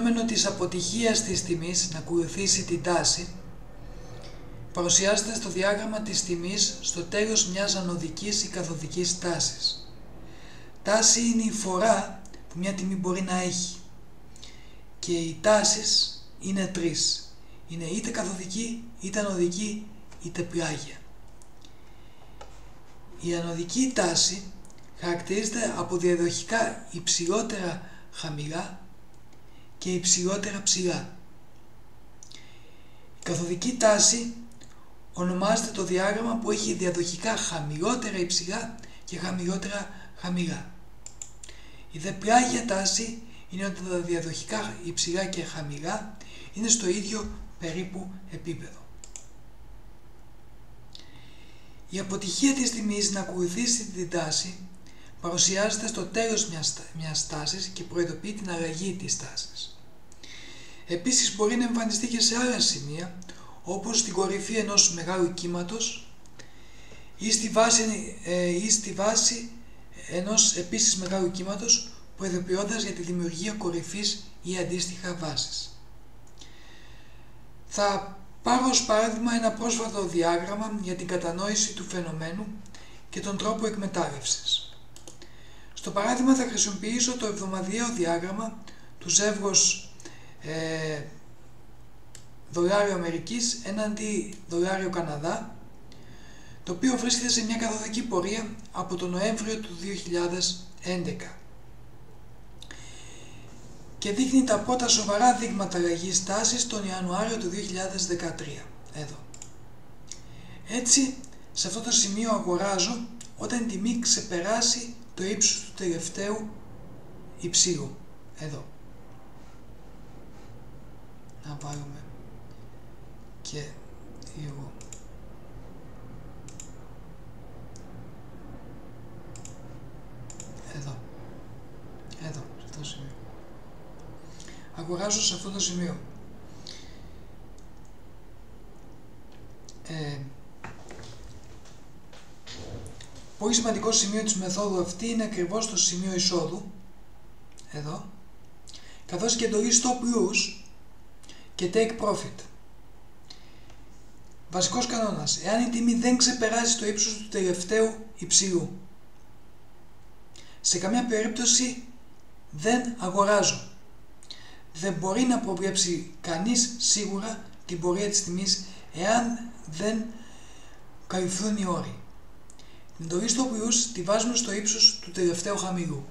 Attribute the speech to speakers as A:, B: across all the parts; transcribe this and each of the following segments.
A: φαινόμενο της αποτυχίας της τιμής να ακολουθήσει την τάση παρουσιάζεται στο διάγραμμα της τιμής στο τέλος μιας ανωδικής ή καθοδικής τάσης. Τάση είναι η φορά που μια τιμή μπορεί να έχει και οι τάσεις είναι τρεις. Είναι είτε καθοδική, είτε ανωδική, είτε πλάγια. Η ανωδική τάση χαρακτηρίζεται από διαδοχικά υψηλότερα χαμηλά και υψηλότερα ψηλά. Η καθοδική τάση ονομάζεται το διάγραμμα που έχει διαδοχικά χαμηλότερα υψηλά και χαμηλότερα χαμηλά. Η δε πλάγια τάση είναι ότι τα διαδοχικά υψηλά και χαμηλά είναι στο ίδιο περίπου επίπεδο. Η αποτυχία της τιμής να ακολουθήσει την τάση παρουσιάζεται στο τέλος μιας τάσης και προειδοποιεί την αλλαγή της τάσης. Επίσης μπορεί να εμφανιστεί και σε άλλα σημεία, όπως στην κορυφή ενός μεγάλου κύματος ή στη βάση ενός επίσης μεγάλου κύματος, προειδοποιώντας για τη δημιουργία κορυφής ή αντίστοιχα βάσης. Θα πάρω ως παράδειγμα ένα πρόσφατο διάγραμμα για την κατανόηση του φαινομένου και τον τρόπο εκμετάλλευσης. Στο παράδειγμα θα χρησιμοποιήσω το εβδομαδιαίο διάγραμμα του ζεύγος δολάριο Αμερικής έναντι δολάριο Καναδά, το οποίο βρίσκεται σε μια καθοδική πορεία από τον Νοέμβριο του 2011 και δείχνει τα πρώτα σοβαρά δείγματα αλλαγής τάσης τον Ιανουάριο του 2013. Εδώ. Έτσι, σε αυτό το σημείο αγοράζω όταν η τιμή ξεπεράσει το ύψος του τελευταίου υψίου. Εδώ. Να βάλουμε και λίγο. Εδώ. Εδώ, σε αυτό το σημείο. Αγοράζω σε αυτό το σημείο. Πολύ σημαντικό σημείο της μεθόδου αυτή είναι ακριβώς το σημείο εισόδου, εδώ, καθώς και εντολή stop loss και take profit. Βασικός κανόνας: εάν η τιμή δεν ξεπεράσει το ύψος του τελευταίου υψηλού, σε καμία περίπτωση δεν αγοράζω. Δεν μπορεί να προβλέψει κανείς σίγουρα την πορεία της τιμής εάν δεν καλυφθούν οι όροι. Την εντολή stop loss τη βάζουμε στο ύψος του τελευταίου χαμηλού.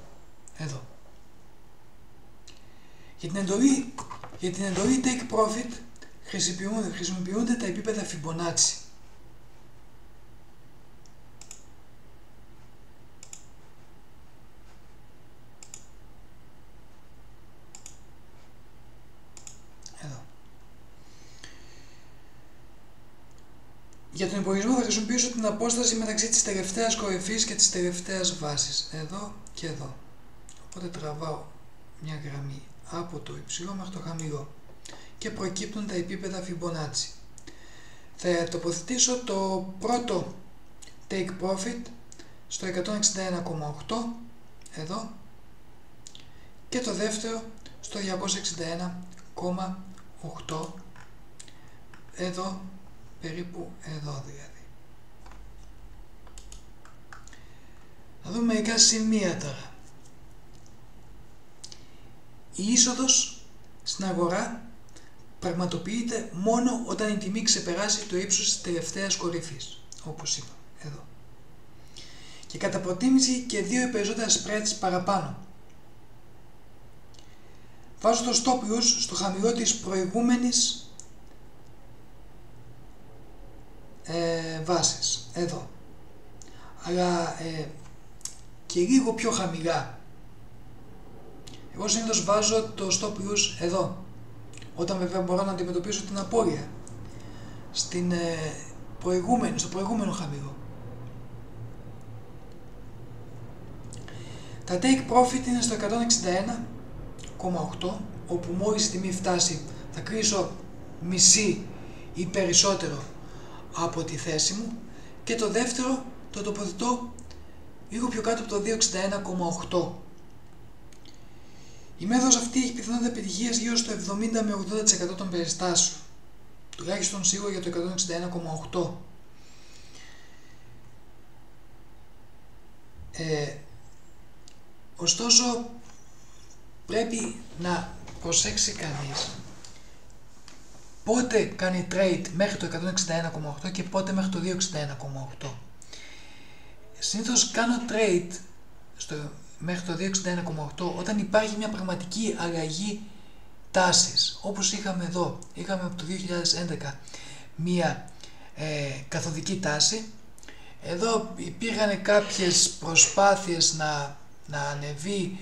A: Εδώ. Για την εντολή take profit χρησιμοποιούνται τα επίπεδα Fibonacci. Εδώ. Για τον υπολογισμό θα χρησιμοποιήσω την απόσταση μεταξύ της τελευταίας κορυφής και της τελευταίας βάσης. Εδώ και εδώ. Οπότε τραβάω μια γραμμή από το υψηλό μέχρι το χαμηλό και προκύπτουν τα επίπεδα Fibonacci. Θα τοποθετήσω το πρώτο take profit στο 161,8 εδώ και το δεύτερο στο 261,8 εδώ, περίπου εδώ δηλαδή. Θα δούμε μερικά σημεία τώρα. Η είσοδος στην αγορά πραγματοποιείται μόνο όταν η τιμή ξεπεράσει το ύψος της τελευταίας κορυφής, όπως είπα, εδώ. Και κατά προτίμηση και δύο ή περισσότερα spreads παραπάνω. Βάζω το stop loss στο χαμηλό της προηγούμενης βάσης, εδώ. Αλλά και λίγο πιο χαμηλά. Εγώ συνήθως βάζω το stop loss εδώ, όταν βέβαια μπορώ να αντιμετωπίσω την απώλεια στο προηγούμενο χαμηλό. Τα take profit είναι στο 161,8, όπου μόλις η τιμή φτάσει θα κρίσω μισή ή περισσότερο από τη θέση μου, και το δεύτερο το τοποθετώ λίγο πιο κάτω από το 261,8. Η μέθοδος αυτή έχει πιθανότητα επιτυχίας γύρω στο 70 με 80% των περιστάσεων, τουλάχιστον σίγουρα για το 161,8. Ωστόσο, πρέπει να προσέξει κανείς πότε κάνει trade μέχρι το 161,8 και πότε μέχρι το 261,8. Συνήθως κάνω trade μέχρι το 261,8 όταν υπάρχει μια πραγματική αλλαγή τάσης, όπως είχαμε εδώ. Είχαμε από το 2011 μια καθοδική τάση. Εδώ υπήρχαν κάποιες προσπάθειες να ανεβεί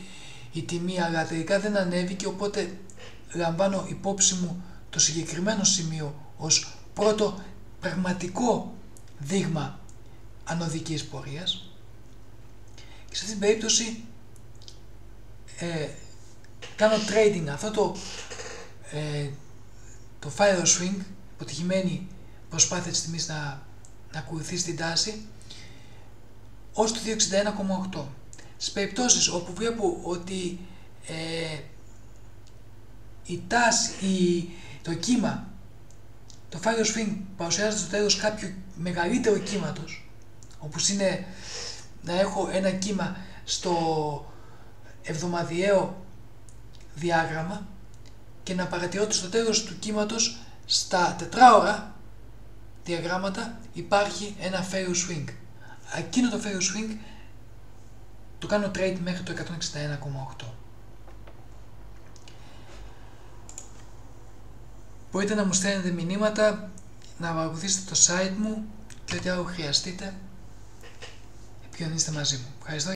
A: η τιμή, αλλά τελικά δεν ανέβηκε, οπότε λαμβάνω υπόψη μου το συγκεκριμένο σημείο ως πρώτο πραγματικό δείγμα ανωδικής πορείας. Και σε αυτήν την περίπτωση κάνω trading αυτό το fire swing, αποτυχημένη προσπάθεια της τιμής να ακολουθήσει την τάση, ως το 261,8. Στις περιπτώσεις όπου βλέπω ότι η τάση, το κύμα, το fire swing παρουσιάζεται στο τέλος κάποιου μεγαλύτερου κύματος, όπως είναι να έχω ένα κύμα στο εβδομαδιαίο διάγραμμα και να παρατηρώ ότι στο τέλος του κύματος στα τετράωρα διαγράμματα υπάρχει ένα fair swing. Εκείνο το fair swing το κάνω trade μέχρι το 161,8. Μπορείτε να μου στέλνετε μηνύματα, να παρακολουθήσετε το site μου και ό,τι άλλο χρειαστείτε, επικοινωνήστε μαζί μου. Ευχαριστώ.